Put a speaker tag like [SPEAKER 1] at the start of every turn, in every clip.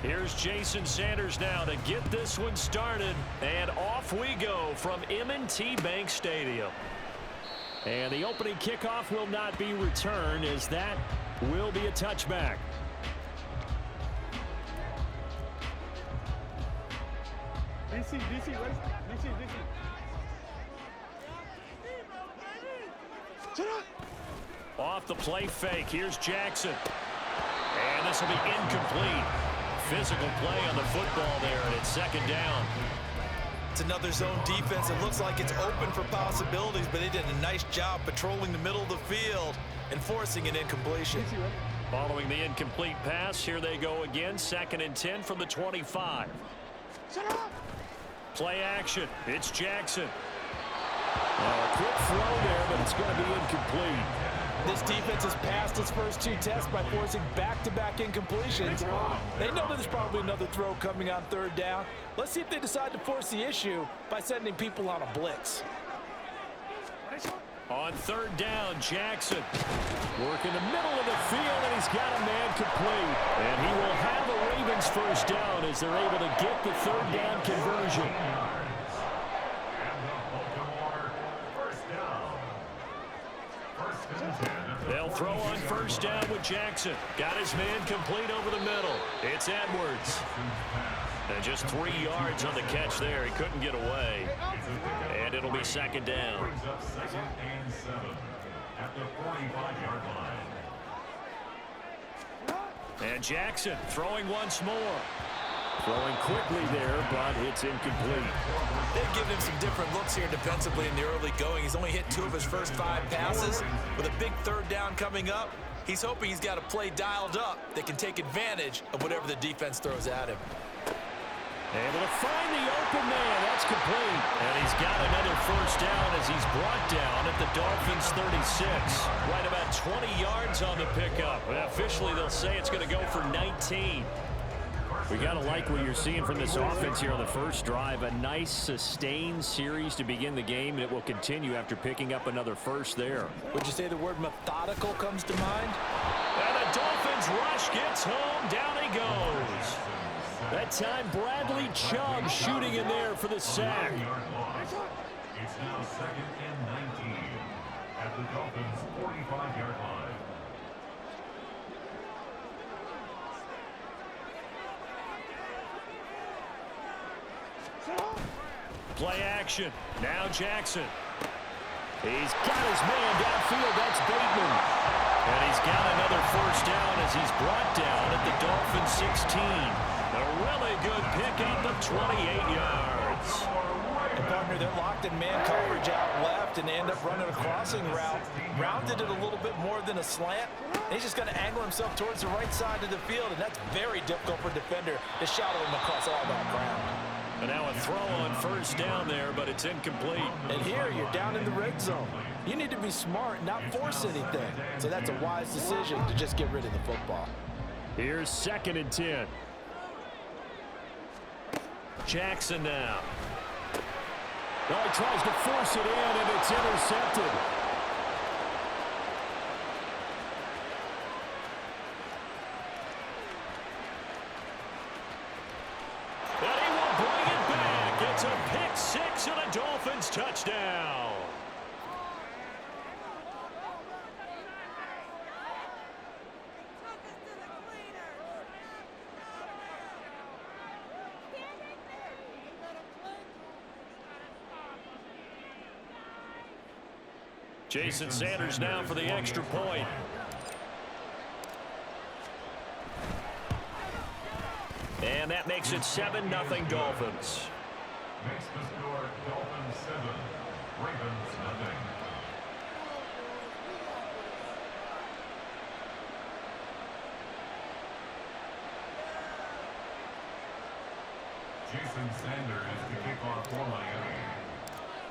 [SPEAKER 1] Here's Jason Sanders now to get this one started. And off we go from M&T Bank Stadium. And the opening kickoff will not be returned, as that will be a touchback.
[SPEAKER 2] DC.
[SPEAKER 1] Off the play fake, here's Jackson. And this will be incomplete. Physical play on the football there, and it's second down.
[SPEAKER 3] It's another zone defense. It looks like it's open for possibilities, but they did a nice job patrolling the middle of the field and forcing an incompletion.
[SPEAKER 1] Following the incomplete pass, here they go again. 2nd and 10 from the 25. Play action. It's Jackson. A quick throw there, but it's going to be incomplete.
[SPEAKER 3] This defense has passed its first 2 tests by forcing back-to-back incompletions. They know that there's probably another throw coming on 3rd down. Let's see if they decide to force the issue by sending people on a blitz.
[SPEAKER 1] On 3rd down, Jackson working the middle of the field, and he's got a man complete. And he will have a Ravens first down as they're able to get the 3rd down conversion. They'll throw on 1st down with Jackson. Got his man complete over the middle. It's Edwards. And just 3 yards on the catch there. He couldn't get away. And it'll be 2nd down.
[SPEAKER 4] Brings up 2nd and 7 at the 45-yard line.
[SPEAKER 1] And Jackson throwing once more. Throwing quickly there, but it's incomplete.
[SPEAKER 3] They've given him some different looks here defensively in the early going. He's only hit 2 of his first 5 passes. With a big 3rd down coming up, he's hoping he's got a play dialed up that can take advantage of whatever the defense throws at him.
[SPEAKER 1] Able to find the open man. That's complete. And he's got another first down as he's brought down at the Dolphins' 36. Right about 20 yards on the pickup. And officially, they'll say it's going to go for 19. We got to like what you're seeing from this offense here on the first drive. A nice, sustained series to begin the game, and it will continue after picking up another first there.
[SPEAKER 3] Would you say the word methodical comes to mind?
[SPEAKER 1] And the Dolphins rush gets home. Down he goes. That time, Bradley Chubb shooting in there for the sack.
[SPEAKER 4] It's now 2nd and 19 at the Dolphins' 45-yard line.
[SPEAKER 1] Play action. Now Jackson. He's got his man downfield. That's Bateman. And he's got another first down as he's brought down at the Dolphins' 16. A really good pickup of 28 yards.
[SPEAKER 3] And partner, they're locked in man coverage out left, and they end up running a crossing route. Rounded it a little bit more than a slant. And he's just going to angle himself towards the right side of the field, and that's very difficult for a defender to shadow him across all that ground.
[SPEAKER 1] And now a throw on first down there, but it's incomplete.
[SPEAKER 3] And here, you're down in the red zone. You need to be smart and not force anything. So that's a wise decision to just get rid of the football.
[SPEAKER 1] Here's 2nd and 10. Jackson now. Well, he tries to force it in, and it's intercepted. But he will bring it back. It's a pick 6 and a Dolphins touchdown. Jason Sanders now for the extra point. And that makes it 7-0 Dolphins.
[SPEAKER 4] Makes the score Dolphins 7, Ravens nothing. Jason Sanders to kick off for Miami.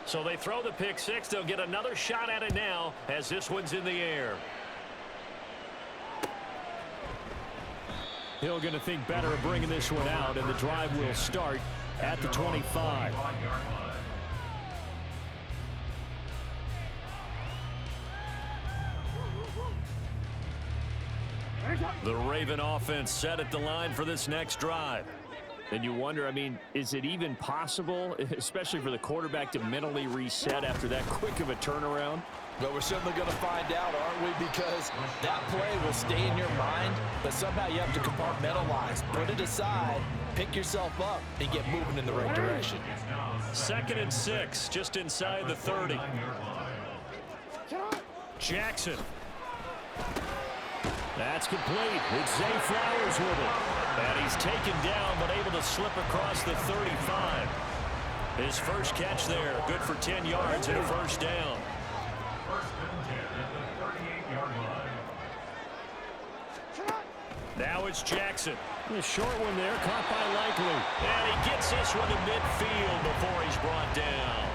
[SPEAKER 1] So they throw the pick 6. They'll get another shot at it now as this one's in the air. Hill going to think better of bringing this one out, and the drive will start at the 25. The Raven offense set at the line for this next drive. And you wonder, I mean, is it even possible, especially for the quarterback, to mentally reset after that quick of a turnaround?
[SPEAKER 3] Well, we're certainly going to find out, aren't we? Because that play will stay in your mind, but somehow you have to compartmentalize, put it aside, pick yourself up, and get moving in the right direction.
[SPEAKER 1] 2nd and 6, just inside the 30. Jackson. That's complete. It's Zay Flowers with it. And he's taken down, but able to slip across the 35. His first catch there, good for 10 yards and a first down.
[SPEAKER 4] First and 10 at the 38-yard line.
[SPEAKER 1] Now it's Jackson. A short one there, caught by Likely. And he gets this one to midfield before he's brought down.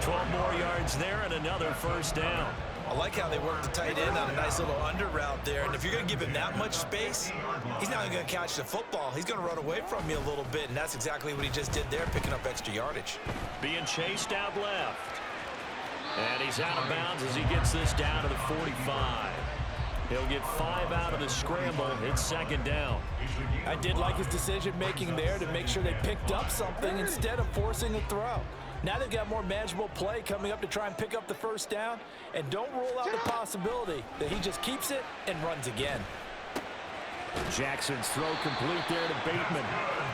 [SPEAKER 1] 12 more yards there and another first down.
[SPEAKER 3] I like how they work the tight end on a nice little under route there. And if you're going to give him that much space, he's not even going to catch the football. He's going to run away from you a little bit, and that's exactly what he just did there, picking up extra yardage.
[SPEAKER 1] Being chased out left. And he's out of bounds as he gets this down to the 45. He'll get 5 out of the scramble. It's 2nd down.
[SPEAKER 3] I did like his decision-making there to make sure they picked up something instead of forcing a throw. Now they've got more manageable play coming up to try and pick up the first down. And don't rule out the possibility that he just keeps it and runs again.
[SPEAKER 1] Jackson's throw complete there to Bateman.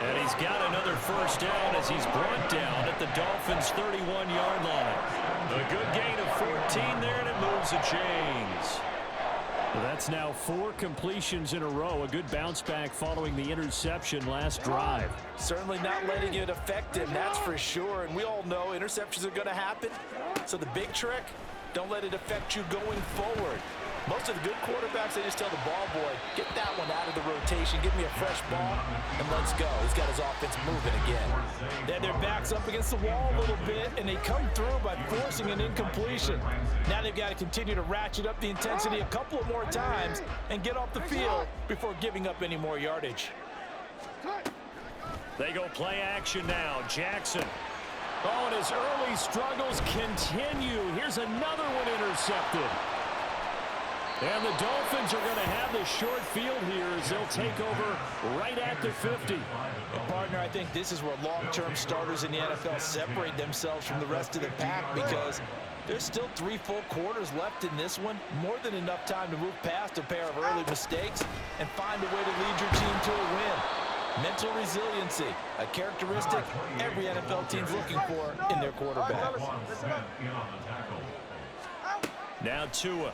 [SPEAKER 1] And he's got another first down as he's brought down at the Dolphins' 31-yard line. A good gain of 14 there, and it moves the chains. Well, that's now 4 completions in a row. A good bounce back following the interception last drive.
[SPEAKER 3] Certainly not letting it affect him, that's for sure. And we all know interceptions are going to happen. So the big trick, don't let it affect you going forward. Most of the good quarterbacks, they just tell the ball boy, get that one out of the rotation, give me a fresh ball, and let's go. He's got his offense moving again. Then their back's up against the wall a little bit, and they come through by forcing an incompletion. Now they've got to continue to ratchet up the intensity a couple of more times and get off the field before giving up any more yardage.
[SPEAKER 1] They go play action now. Jackson. Oh, and his early struggles continue. Here's another one intercepted. And the Dolphins are going to have the short field here as they'll take over right at the 50.
[SPEAKER 3] And partner, I think this is where long-term starters in the NFL separate themselves from the rest of the pack, because there's still 3 full quarters left in this one. More than enough time to move past a pair of early mistakes and find a way to lead your team to a win. Mental resiliency, a characteristic every NFL team's looking for in their quarterback.
[SPEAKER 1] Now Tua.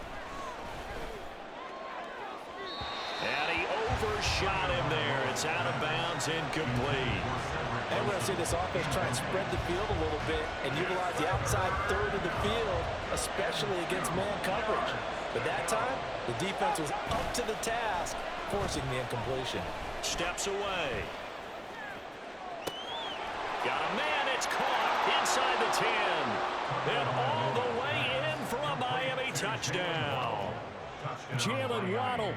[SPEAKER 1] And he overshot him there. It's out of bounds, incomplete.
[SPEAKER 3] And we're going to see this offense try and spread the field a little bit and utilize the outside third of the field, especially against man coverage. But that time, the defense was up to the task, forcing the incompletion.
[SPEAKER 1] Steps away. Got a man. It's caught inside the 10. And all the way in for a Miami touchdown. Jalen Waddle.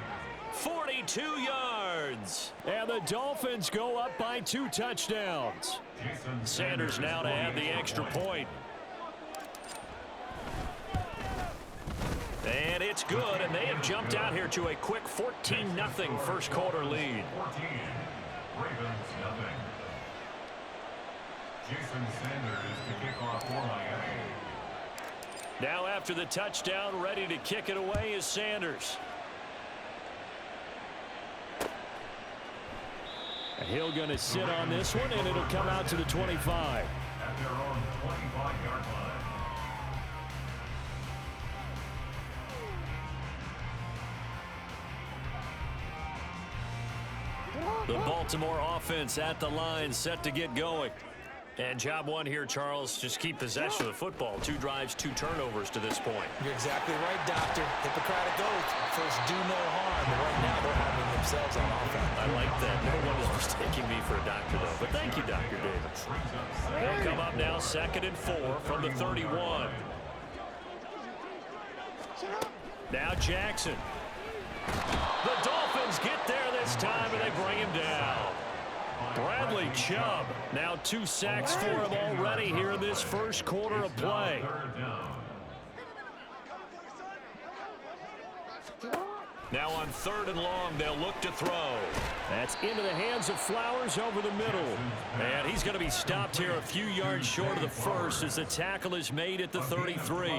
[SPEAKER 1] 42 yards. And the Dolphins go up by 2 touchdowns. Sanders now to add the extra point. And it's good, and they have jumped out here to a quick 14-0 first quarter lead.
[SPEAKER 4] 14, Ravens nothing. Jason Sanders to kick off for Miami.
[SPEAKER 1] Now after the touchdown, ready to kick it away is Sanders. Hill going to sit on this one, and it'll come out to the 25.
[SPEAKER 4] At their own 25-yard line.
[SPEAKER 1] The Baltimore offense at the line, set to get going. And job one here, Charles, just keep possession of the football. 2 drives, 2 turnovers to this point.
[SPEAKER 3] You're exactly right, Doctor. Hippocratic oath. First, do no harm. And right now, they're harming themselves on offense.
[SPEAKER 1] I like that. No one is mistaking me for a doctor, though. But thank you, Dr. Davis. They'll come up now 2nd and 4 from the 31. Now Jackson. The Dolphins get there this time, and they bring him down. Bradley Chubb, now 2 sacks for him already here in this first quarter of play. Now on 3rd and long, they'll look to throw. That's into the hands of Flowers over the middle. And he's going to be stopped here a few yards short of the first as the tackle is made at the 33.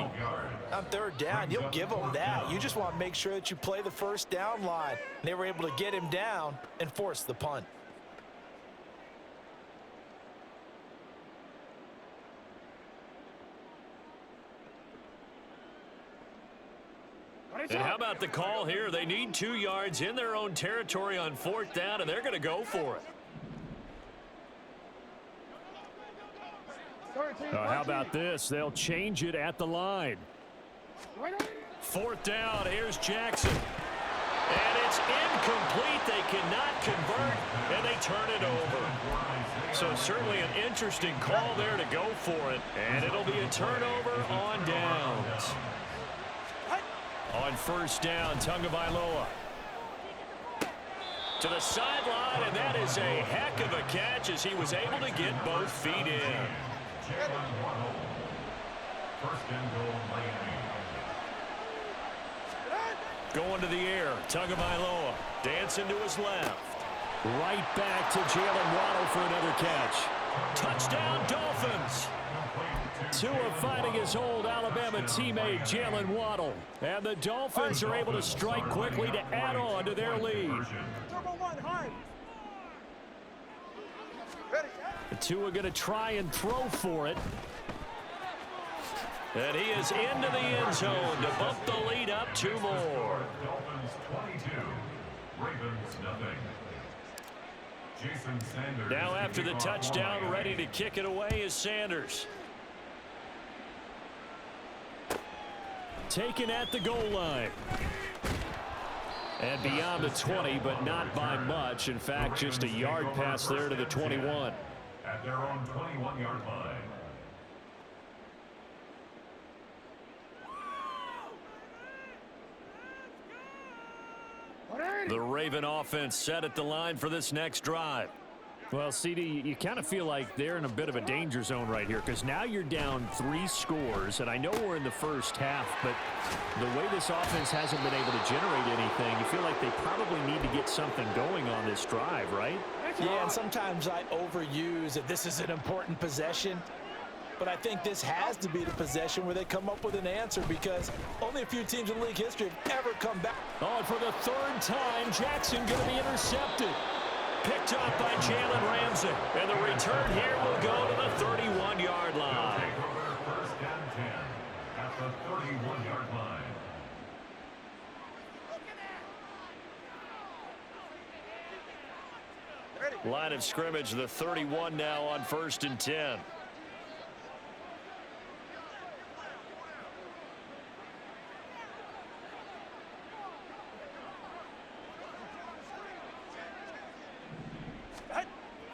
[SPEAKER 3] On 3rd down, you'll give them that. You just want to make sure that you play the first down line. They were able to get him down and force the punt.
[SPEAKER 1] And how about the call here? They need 2 yards in their own territory on 4th down, and they're going to go for it. How about this? They'll change it at the line. 4th down. Here's Jackson. And it's incomplete. They cannot convert, and they turn it over. So certainly an interesting call there to go for it. And it'll be a turnover on downs. On 1st down, Tagovailoa to the sideline, and that is a heck of a catch as he was able to get both feet in.
[SPEAKER 4] 1st and goal, Miami.
[SPEAKER 1] Going to the air, Tagovailoa dancing to his left. Right back to Jalen Waddle for another catch. Touchdown, Dolphins. Tua finding his old Alabama teammate Jalen Waddle. And the Dolphins are able to strike quickly to add on to their lead. Tua going to try and throw for it. And he is into the end zone to bump the lead up 2 more.
[SPEAKER 4] Dolphins 22, Ravens nothing. Jason Sanders.
[SPEAKER 1] Now after the touchdown, ready to kick it away is Sanders. Taken at the goal line. And beyond the 20, but not by much. In fact, just a yard pass there to the 21.
[SPEAKER 4] At their own 21-yard line.
[SPEAKER 1] The Raven offense set at the line for this next drive. Well, CD, you kind of feel like they're in a bit of a danger zone right here because now you're down 3 scores, and I know we're in the first half, but the way this offense hasn't been able to generate anything, you feel like they probably need to get something going on this drive, right?
[SPEAKER 3] Yeah, and sometimes I overuse that this is an important possession, but I think this has to be the possession where they come up with an answer because only a few teams in league history have ever come back.
[SPEAKER 1] Oh, and for the 3rd time, Jackson going to be intercepted. Picked up by Jalen Ramsey. And the return here will go to the 31-yard line.
[SPEAKER 4] Take over 1st and 10 at the 31-yard line.
[SPEAKER 1] Line of scrimmage, the 31 now on 1st and 10.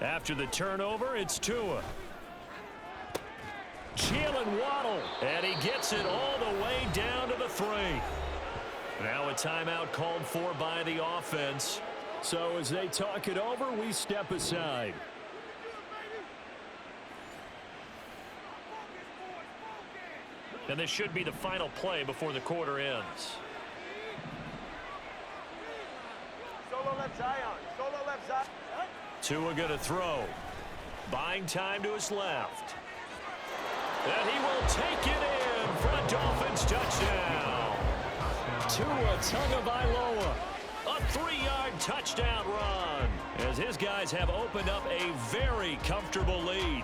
[SPEAKER 1] After the turnover, it's Tua. Jalen Waddle, and he gets it all the way down to the 3. Now a timeout called for by the offense. So as they talk it over, we step aside. And this should be the final play before the quarter ends.
[SPEAKER 2] Solo left Zion. Solo left Zion.
[SPEAKER 1] Tua going to throw. Buying time to his left. And he will take it in for a Dolphins touchdown. Tua Tagovailoa. A 3-yard touchdown run as his guys have opened up a very comfortable lead.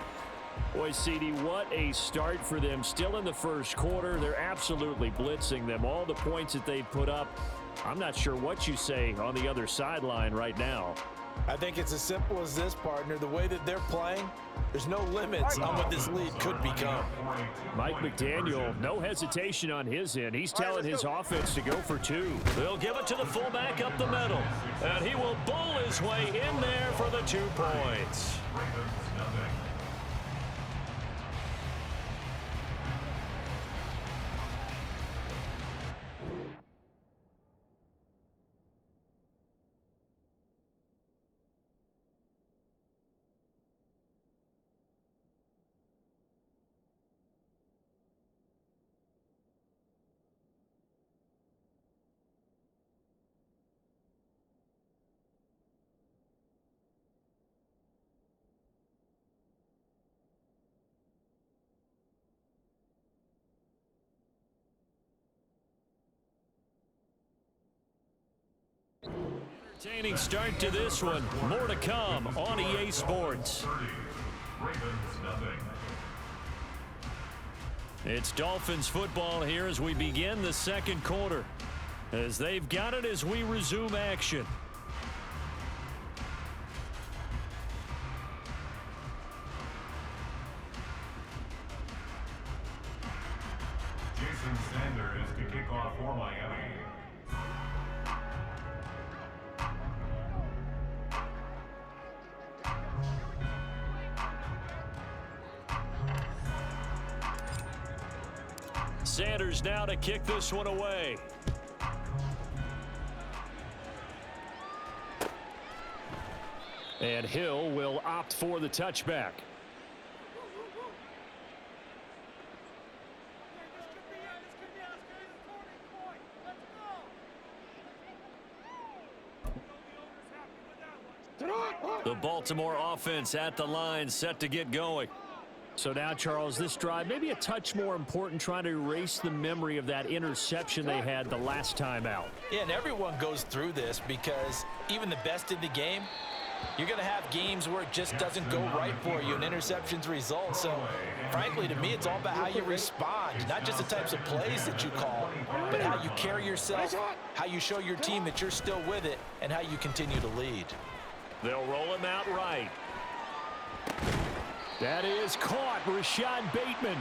[SPEAKER 1] Boy, CD, what a start for them. Still in the first quarter. They're absolutely blitzing them. All the points that they put up, I'm not sure what you say on the other sideline right now.
[SPEAKER 3] I think it's as simple as this, partner. The way that they're playing, there's no limits on what this lead could become.
[SPEAKER 1] Mike McDaniel, no hesitation on his end. He's telling his offense to go for 2. They'll give it to the fullback up the middle. And he will bull his way in there for the 2 points.
[SPEAKER 4] Ravens nothing.
[SPEAKER 1] Entertaining start to this one. More to come on EA Sports.
[SPEAKER 4] Ravens nothing.
[SPEAKER 1] It's Dolphins football here as we begin the second quarter. As they've got it as we resume action.
[SPEAKER 4] Jason Sanders to kick off for Miami.
[SPEAKER 1] Sanders now to kick this one away. And Hill will opt for the touchback. The Baltimore offense at the line, set to get going. So now, Charles, this drive maybe a touch more important, trying to erase the memory of that interception they had the last time out.
[SPEAKER 3] Yeah, and everyone goes through this because even the best in the game, you're going to have games where it just doesn't go right for you and interceptions result. So, frankly, to me, it's all about how you respond, not just the types of plays that you call, but how you carry yourself, how you show your team that you're still with it, and how you continue to lead.
[SPEAKER 1] They'll roll him out right. That is caught. Rashad Bateman.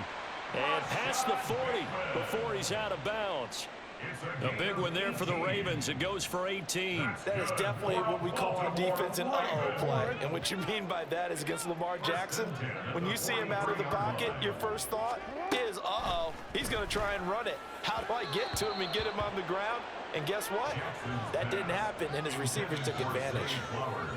[SPEAKER 1] And past the 40 before he's out of bounds. A big one there for the Ravens. It goes for 18.
[SPEAKER 3] That is definitely what we call on defense an uh-oh play. And what you mean by that is against Lamar Jackson, when you see him out of the pocket, your first thought is, uh-oh, he's going to try and run it. How do I get to him and get him on the ground? And guess what? That didn't happen, and his receivers took advantage.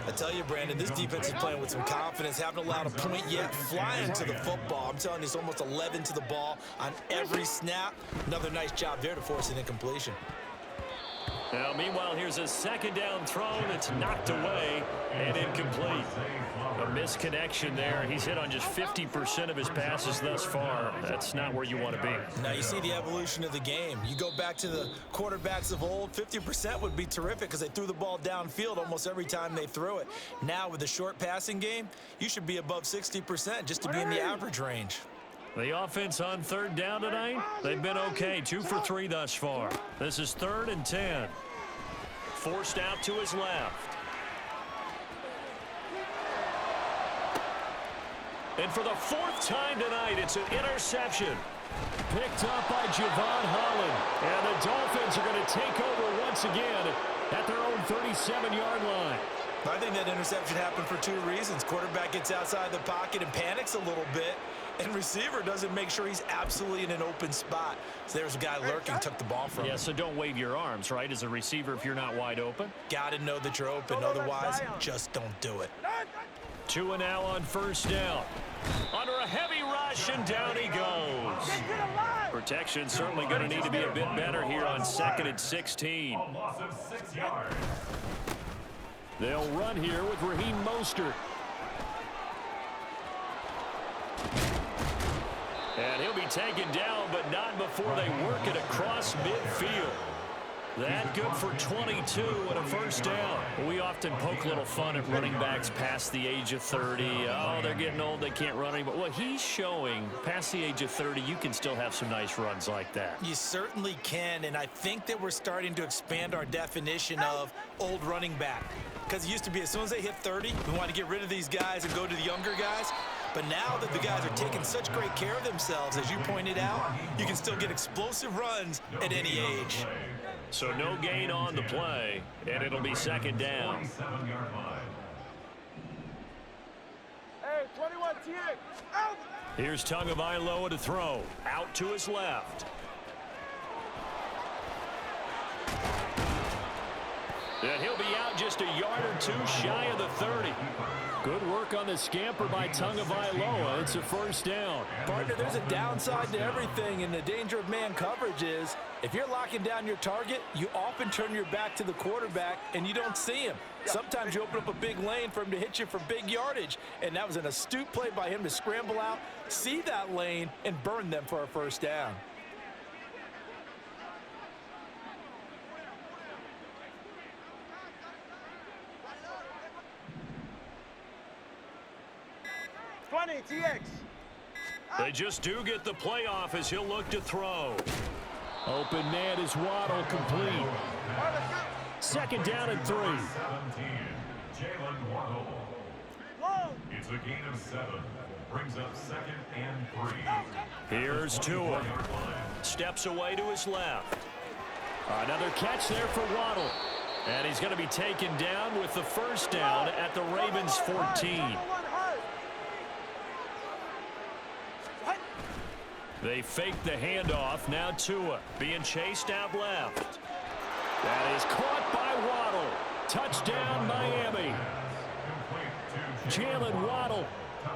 [SPEAKER 5] I tell you, Brandon, this defense is playing with some confidence. Haven't allowed a point yet. Flying to the football. I'm telling you, it's almost 11 to the ball on every snap. Another nice job there to force an incompletion.
[SPEAKER 1] Now, meanwhile, here's a second down throw that's knocked away and incomplete. A misconnection there. He's hit on just 50% of his passes thus far. That's not where you want to be.
[SPEAKER 5] Now, you see the evolution of the game. You go back to the quarterbacks of old, 50% would be terrific because they threw the ball downfield almost every time they threw it. Now, with the short passing game, you should be above 60% just to be in the average range.
[SPEAKER 1] The offense on third down tonight, they've been okay. 2 for 3 thus far. This is 3rd and 10. Forced out to his left. And for the 4th time tonight, it's an interception. Picked up by Javon Holland. And the Dolphins are going to take over once again at their own 37-yard line.
[SPEAKER 5] I think that interception happened for 2 reasons. Quarterback gets outside the pocket and panics a little bit, and receiver doesn't make sure he's absolutely in an open spot. So there's a guy lurking, took the ball from him.
[SPEAKER 1] Yeah, so don't wave your arms, right, as a receiver if you're not wide open.
[SPEAKER 5] Got to know that you're open. Otherwise, just don't do it.
[SPEAKER 1] 2 and now on first down. Under a heavy rush, and down he goes. Protection certainly going to need to be a bit better here on 2nd and 16.
[SPEAKER 4] A loss of 6 yards.
[SPEAKER 1] They'll run here with Raheem Mostert. And he'll be taken down, but not before they work it across midfield. That good for 22 and a first down. We often poke a little fun at running backs past the age of 30. Oh, they're getting old, they can't run anymore. Well, he's showing past the age of 30, you can still have some nice runs like that.
[SPEAKER 5] You certainly can, and I think that we're starting to expand our definition of old running back. Because it used to be as soon as they hit 30, we want to get rid of these guys and go to the younger guys. But now that the guys are taking such great care of themselves, as you pointed out, you can still get explosive runs at any age.
[SPEAKER 1] So no gain on the play, and it'll be 2nd down.
[SPEAKER 4] 47-yard line.
[SPEAKER 2] Hey, 21 TX, out!
[SPEAKER 1] Here's Tagovailoa to throw. Out to his left. And he'll be out just a yard or 2 shy of the 30. Good work on the scamper by Tagovailoa. It's a first down.
[SPEAKER 3] Partner, there's a downside to everything, and the danger of man coverage is if you're locking down your target, you often turn your back to the quarterback and you don't see him. Sometimes you open up a big lane for him to hit you for big yardage, and that was an astute play by him to scramble out, see that lane, and burn them for a first down.
[SPEAKER 2] 20, TX.
[SPEAKER 1] They just do get the playoff as he'll look to throw. Open man is Waddle, complete. Second down and 3.
[SPEAKER 4] 17, Jalen Waddle. It's a gain of 7. Brings up second and 3.
[SPEAKER 1] Here's Tua. Steps away to his left. Another catch there for Waddle. And he's going to be taken down with the first down at the Ravens 14. They fake the handoff. Now Tua being chased out left. That is caught by Waddle. Touchdown, Miami. Jalen Waddle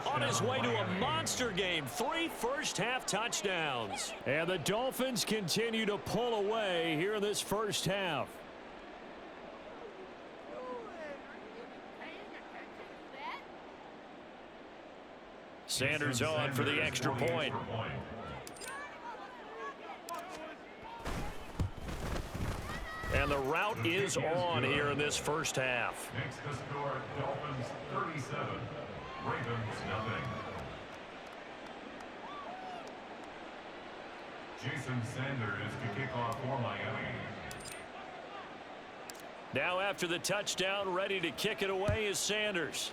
[SPEAKER 1] on his way to a monster game. 3 first-half touchdowns. And the Dolphins continue to pull away here in this first half. Sanders on for the extra point. And the route is on here in this first half.
[SPEAKER 4] Makes the score Dolphins 37, Ravens nothing. Jason Sanders to kick off for Miami.
[SPEAKER 1] Now after the touchdown, ready to kick it away is Sanders.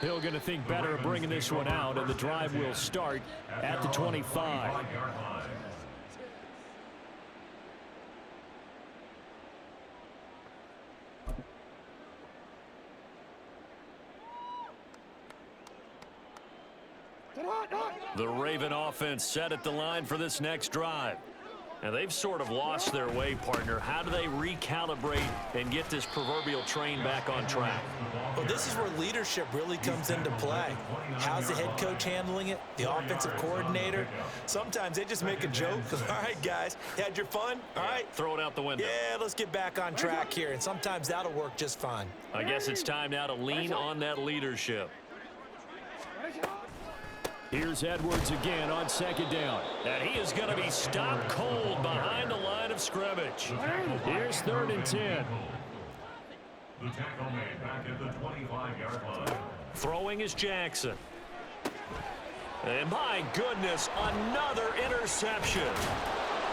[SPEAKER 1] Hill going to think better of bringing this one out, and the drive will start at the 25. The Raven offense set at the line for this next drive. And they've sort of lost their way, partner. How do they recalibrate and get this proverbial train back on track?
[SPEAKER 5] Well, this is where leadership really comes into play. How's the head coach handling it? The offensive coordinator? Sometimes they just make a joke. All right, guys, had your fun? All right.
[SPEAKER 1] Throw it out the window.
[SPEAKER 5] Yeah, let's get back on track here. And sometimes that'll work just fine.
[SPEAKER 1] I guess it's time now to lean on that leadership. Here's Edwards again on second down. And he is going to be stopped cold behind the line of scrimmage. Here's 3rd and 10.
[SPEAKER 4] The tackle made back at the 25-yard line.
[SPEAKER 1] Throwing is Jackson. And my goodness, another interception.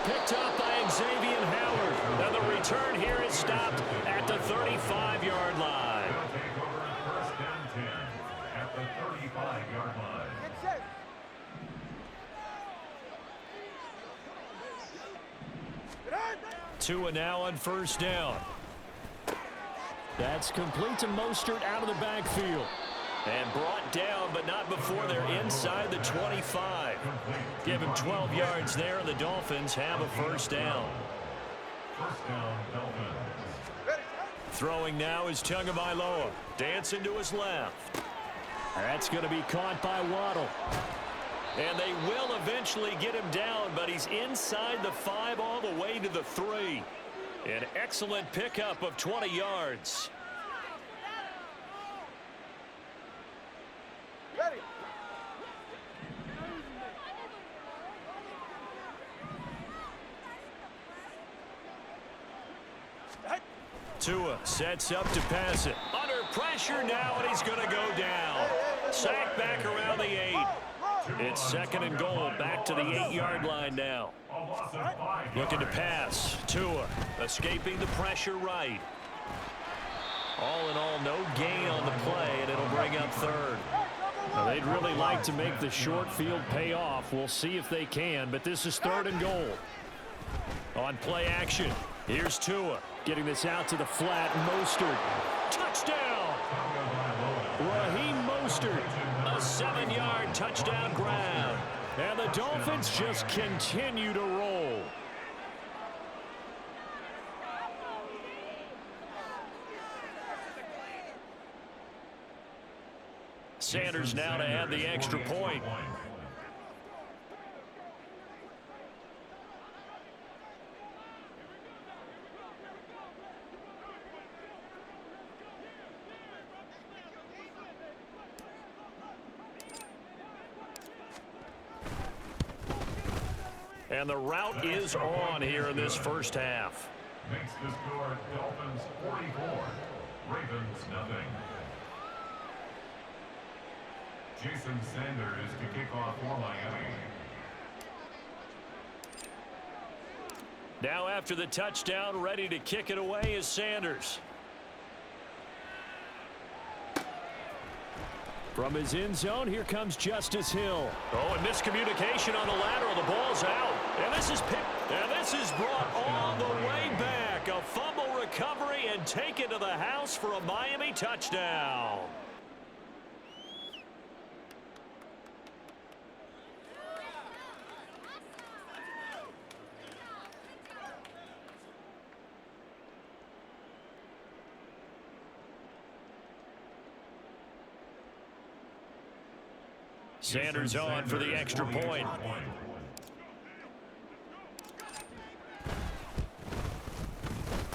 [SPEAKER 1] Picked up by Xavier Howard. And the return here is stopped at the 35-yard line.
[SPEAKER 4] Take over first and 10 at the 35-yard line.
[SPEAKER 1] Tua now on first down. That's complete to Mostert out of the backfield. And brought down, but not before they're inside the 25. Give him 12 yards there, and the Dolphins have a first down.
[SPEAKER 4] First down, Dolphins.
[SPEAKER 1] Throwing now is Tagovailoa. Dancing to his left. That's going to be caught by Waddle. And they will eventually get him down, but he's inside the 5 all the way to the 3. An excellent pickup of 20 yards.
[SPEAKER 2] Ready.
[SPEAKER 1] Tua sets up to pass it. Under pressure now, and he's going to go down. Sacked back around the 8. It's 2nd and goal, back to the 8-yard line now. Looking to pass. Tua escaping the pressure right. All in all, no gain on the play, and it'll bring up 3rd. Now, they'd really like to make the short field pay off. We'll see if they can, but this is 3rd and goal. On play action, here's Tua. Getting this out to the flat. Mostert. Touchdown! Raheem Mostert. A 7-yard touchdown grab. And the Dolphins just continue to roll. Sanders now to add the extra point. And the route is on here in this first half.
[SPEAKER 4] Makes the score Dolphins 44, Ravens nothing. Jason Sanders to kick off for Miami.
[SPEAKER 1] Now after the touchdown, ready to kick it away is Sanders. From his end zone, here comes Justice Hill. Oh, and miscommunication on the lateral. The ball's out. And this is picked. And this is brought all the way back. A fumble recovery and taken to the house for a Miami touchdown. Sanders on for the extra point.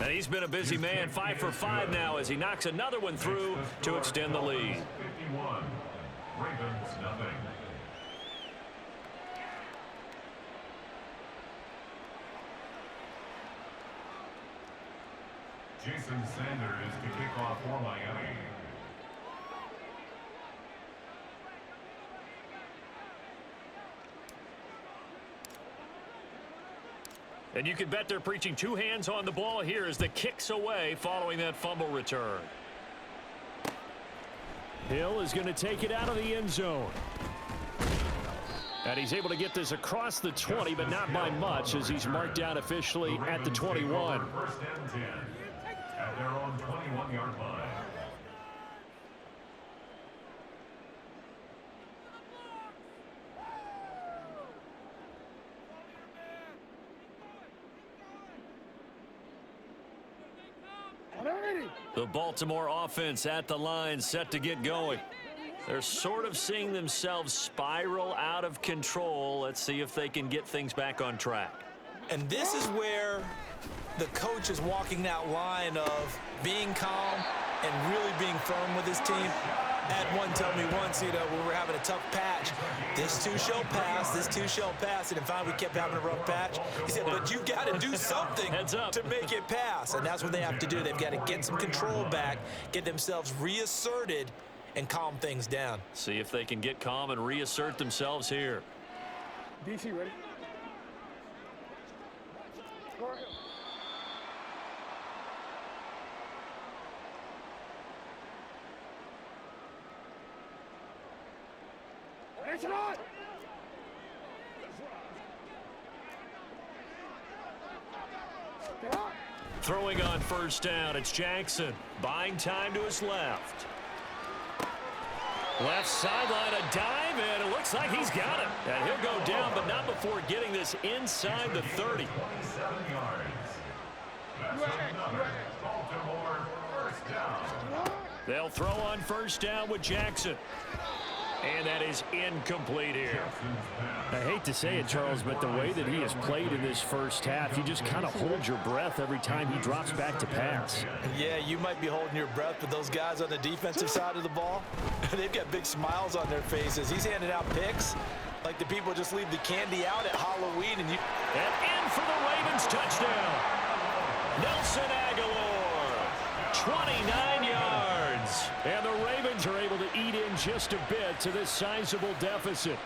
[SPEAKER 1] And he's been a busy man, 5 for 5 now as he knocks another one through to extend the lead.
[SPEAKER 4] 51, Ravens nothing. Jason Sanders to kick off for Miami.
[SPEAKER 1] And you can bet they're preaching two hands on the ball here as the kick's away following that fumble return. Hill is going to take it out of the end zone. And he's able to get this across the 20, but not by much as he's marked down officially at the 21.
[SPEAKER 4] First and 10 at their own 21-yard line.
[SPEAKER 1] The Baltimore offense at the line, set to get going. They're sort of seeing themselves spiral out of control. Let's see if they can get things back on track.
[SPEAKER 5] And this is where the coach is walking that line of being calm and really being firm with his team. Ed one told me once, when we were having a tough patch, this too shall pass, this too shall pass. And finally we kept having a rough patch. He said, but you've got to do something to make it pass. And that's what they have to do. They've got to get some control back, get themselves reasserted, and calm things down.
[SPEAKER 1] See if they can get calm and reassert themselves here.
[SPEAKER 2] DC, ready?
[SPEAKER 1] Throwing on first down, it's Jackson. Buying time to his left. Left sideline, a dive, and it looks like he's got it. And he'll go down, but not before getting this inside the 30.
[SPEAKER 4] 27 yards. That's another Baltimore first down.
[SPEAKER 1] They'll throw on first down with Jackson. And that is incomplete here.
[SPEAKER 6] I hate to say it, Charles, but the way that he has played in this first half, you just kind of hold your breath every time he drops back to pass.
[SPEAKER 5] Yeah, you might be holding your breath, but those guys on the defensive side of the ball, they've got big smiles on their faces. He's handing out picks like the people just leave the candy out at Halloween. And
[SPEAKER 1] in for the Ravens touchdown. Nelson Aguilar, 29 yards. And the Ravens are able to eat in just a bit to this sizable deficit.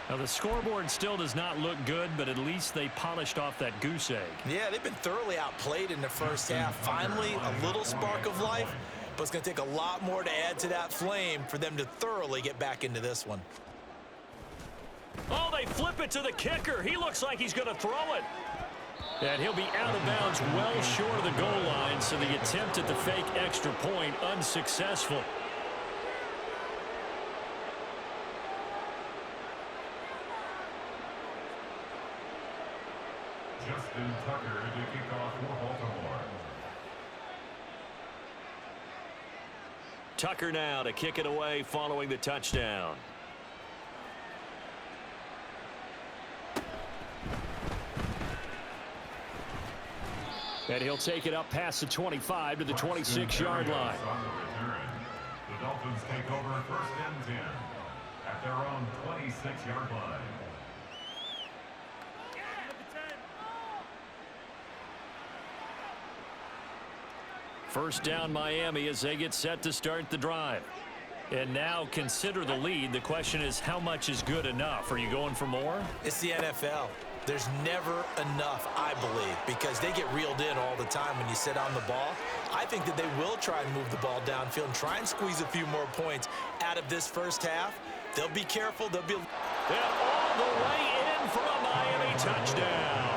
[SPEAKER 1] Now, the scoreboard still does not look good, but at least they polished off that goose egg.
[SPEAKER 5] Yeah, they've been thoroughly outplayed in the first half. Finally, a little spark of life, but it's going to take a lot more to add to that flame for them to thoroughly get back into this one.
[SPEAKER 1] Oh, they flip it to the kicker. He looks like he's going to throw it. And he'll be out of bounds well short of the goal line, so the attempt at the fake extra point unsuccessful.
[SPEAKER 4] Justin Tucker to kick off for Baltimore.
[SPEAKER 1] Tucker now to kick it away following the touchdown. And he'll take it up past the 25 to the 26-yard line.
[SPEAKER 4] The Dolphins take over first and 10 at their own 26-yard line.
[SPEAKER 1] First down Miami as they get set to start the drive. And now consider the lead. The question is, how much is good enough? Are you going for more?
[SPEAKER 5] It's the NFL. There's never enough, I believe, because they get reeled in all the time when you sit on the ball. I think that they will try and move the ball downfield and try and squeeze a few more points out of this first half. They'll be careful. They'll be...
[SPEAKER 1] And all the way in for a Miami touchdown.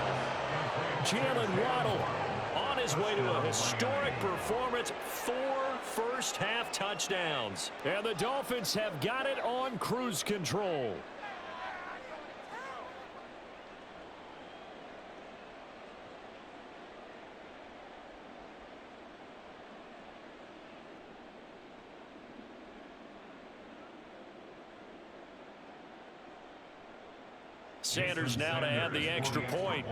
[SPEAKER 1] Jalen Waddle on his way to a historic performance. 4 first-half touchdowns. And the Dolphins have got it on cruise control. Sanders now to add the extra point.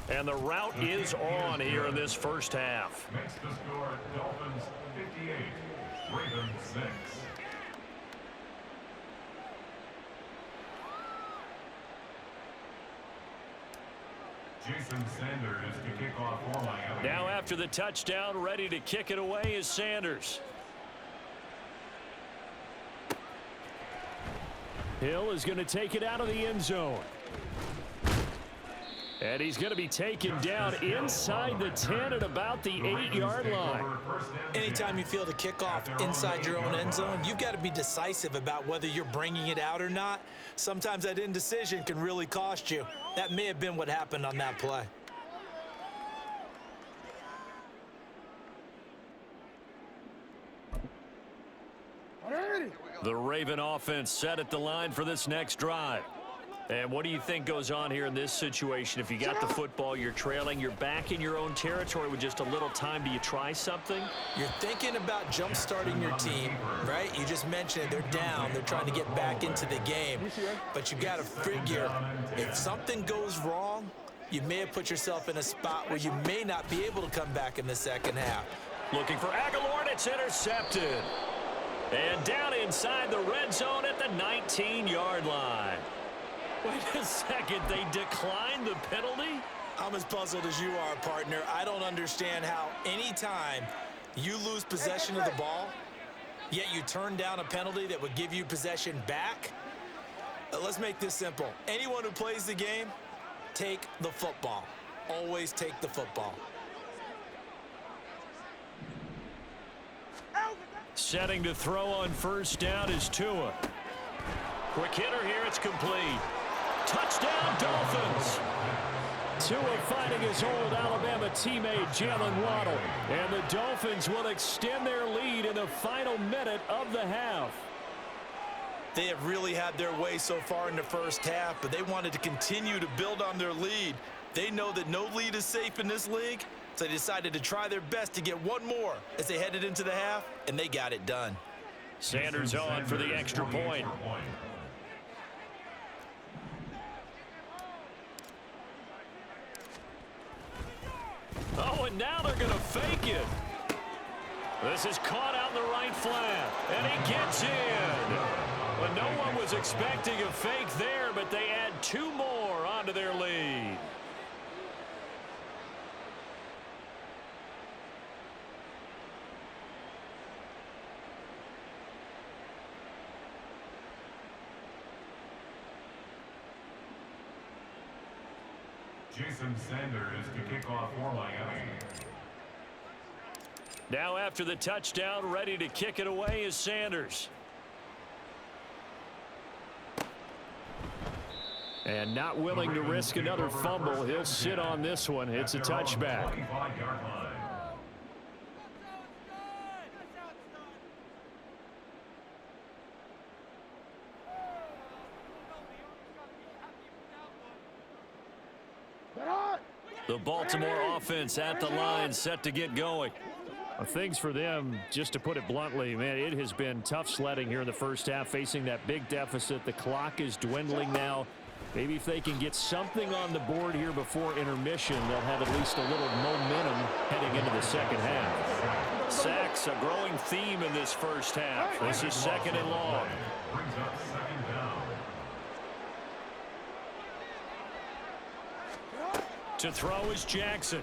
[SPEAKER 1] And the route is on here in this first half.
[SPEAKER 4] Makes the score Dolphins 58, Ravens 6. Jason Sanders to kick off for Miami.
[SPEAKER 1] Now after the touchdown, ready to kick it away is Sanders. Hill is going to take it out of the end zone. And he's going to be taken down inside the 10 at about the 8-yard line.
[SPEAKER 5] Anytime you feel the kickoff inside your own end zone, you've got to be decisive about whether you're bringing it out or not. Sometimes that indecision can really cost you. That may have been what happened on that play.
[SPEAKER 1] The Raven offense set at the line for this next drive. And what do you think goes on here in this situation? If you got the football, you're trailing, you're back in your own territory with just a little time. Do you try something?
[SPEAKER 5] You're thinking about jump-starting your team, right? You just mentioned it. They're down. They're trying to get back into the game. But you got to figure, if something goes wrong, you may have put yourself in a spot where you may not be able to come back in the second half.
[SPEAKER 1] Looking for Aguilar, and it's intercepted. And down inside the red zone at the 19-yard line. Wait a second, they declined the penalty?
[SPEAKER 5] I'm as puzzled as you are, partner. I don't understand how any time you lose possession of the ball, yet you turn down a penalty that would give you possession back. Let's make this simple. Anyone who plays the game, take the football. Always take the football.
[SPEAKER 1] Setting to throw on first down is Tua. Quick hitter here, it's complete. Touchdown, Dolphins. Tua fighting his old Alabama teammate, Jalen Waddle. And the Dolphins will extend their lead in the final minute of the half.
[SPEAKER 5] They have really had their way so far in the first half, but they wanted to continue to build on their lead. They know that no lead is safe in this league, so they decided to try their best to get one more as they headed into the half, and they got it done.
[SPEAKER 1] Sanders on for the extra point. Oh, and now they're going to fake it. This is caught out in the right flat, and he gets in. But no one was expecting a fake there, but they add 2 more onto their lead.
[SPEAKER 4] Jason Sanders to kick off for Miami.
[SPEAKER 1] Now after the touchdown, ready to kick it away is Sanders. And not willing to risk another fumble. He'll sit on this one. It's a touchback. The Baltimore offense at the line, set to get going.
[SPEAKER 6] Things for them, just to put it bluntly, man, it has been tough sledding here in the first half, facing that big deficit. The clock is dwindling now. Maybe if they can get something on the board here before intermission, they'll have at least a little momentum heading into the second half.
[SPEAKER 1] Sacks, a growing theme in this first half. This is second and long.
[SPEAKER 4] Brings up second down.
[SPEAKER 1] To throw is Jackson.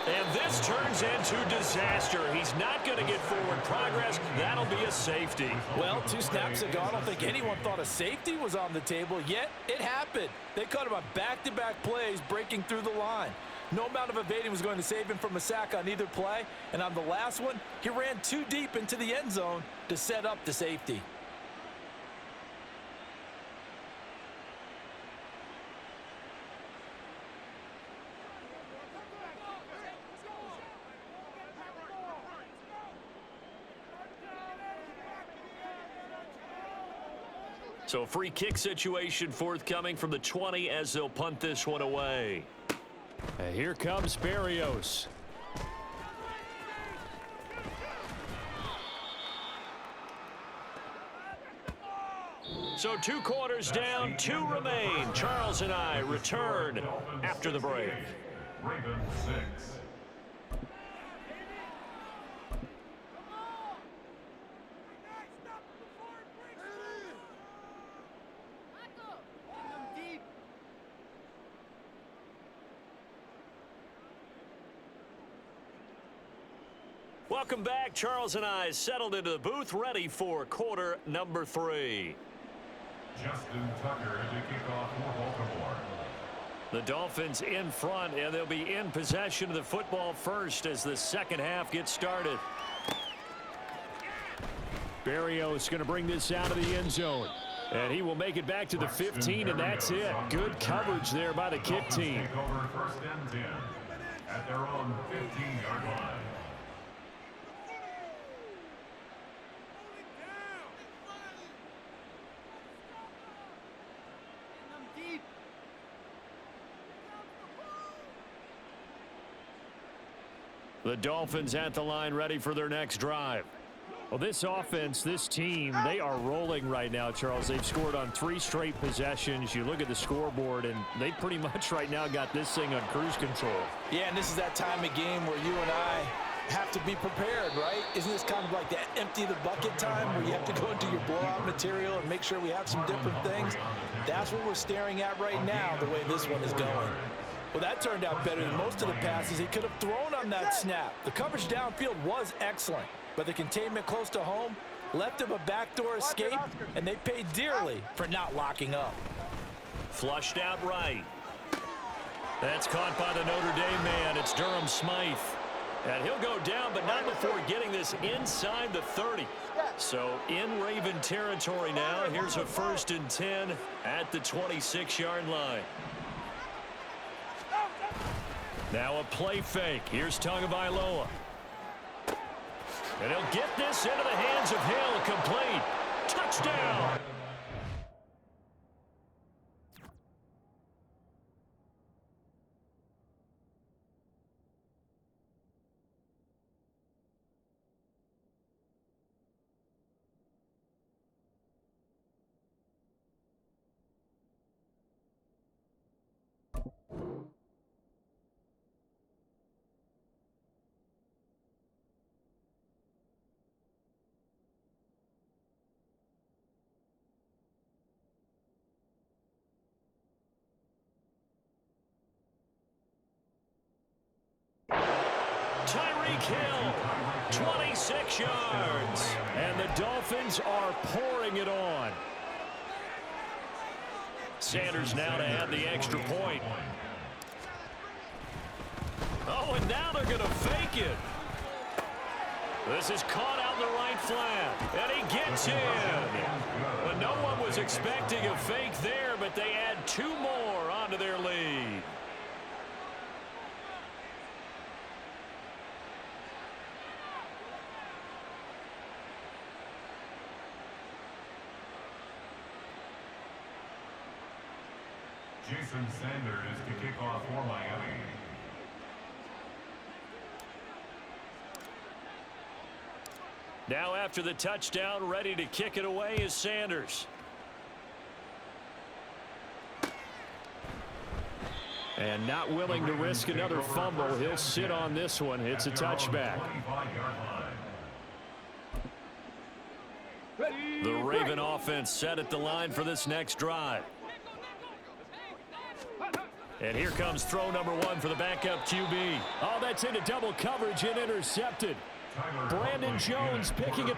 [SPEAKER 1] And this turns into disaster. He's not going to get forward progress. That'll be a safety.
[SPEAKER 3] Well, 2 snaps ago, I don't think anyone thought a safety was on the table, yet it happened. They caught him on back-to-back plays breaking through the line. No amount of evading was going to save him from a sack on either play. And on the last one, he ran too deep into the end zone to set up the safety.
[SPEAKER 1] So a free kick situation forthcoming from the 20 as they'll punt this one away.
[SPEAKER 6] And here comes Berrios.
[SPEAKER 1] So 2 quarters down, 2 remain. Charles and I return after the break.
[SPEAKER 4] Ravens 6.
[SPEAKER 1] Welcome back. Charles and I settled into the booth, ready for quarter number 3.
[SPEAKER 4] Justin Tucker to kick off for Baltimore.
[SPEAKER 1] The Dolphins in front, and they'll be in possession of the football first as the second half gets started.
[SPEAKER 6] Berrios going to bring this out of the end zone. And he will make it back to the 15, and that's it. Good coverage there by the kick team.
[SPEAKER 4] Take over first and 10 at their own 15-yard line.
[SPEAKER 6] The Dolphins at the line, ready for their next drive. Well, this offense, this team, they are rolling right now, Charles. They've scored on 3 straight possessions. You look at the scoreboard, and they pretty much right now got this thing on cruise control.
[SPEAKER 3] Yeah, and this is that time of game where you and I have to be prepared, right? Isn't this kind of like that empty the bucket time where you have to go into your blowout material and make sure we have some different things? That's what we're staring at right now, the way this one is going. Well, that turned out better than most of the passes he could have thrown on that snap. The coverage downfield was excellent, but the containment close to home left him a backdoor escape, and they paid dearly for not locking up.
[SPEAKER 1] Flushed out right. That's caught by the Notre Dame man. It's Durham Smythe. And he'll go down, but not before getting this inside the 30. So in Raven territory now. Here's a 1st and 10 at the 26-yard line. Now a play fake. Here's Tagovailoa. And he'll get this into the hands of Hill. Complete. Touchdown. Hill, 26 yards. And the Dolphins are pouring it on. Sanders now to add the extra point. Oh, and now they're going to fake it. This is caught out in the right flat. And he gets in. But no one was expecting a fake there, but they add 2 more onto their lead.
[SPEAKER 4] Jason Sanders to kick off for Miami.
[SPEAKER 1] Now after the touchdown, ready to kick it away is Sanders.
[SPEAKER 6] And not willing to risk another fumble. He'll sit on this one. It's a touchback.
[SPEAKER 1] The Raven offense set at the line for this next drive. And here comes throw number 1 for the backup QB. Oh, that's into double coverage and intercepted. Brandon Jones picking it.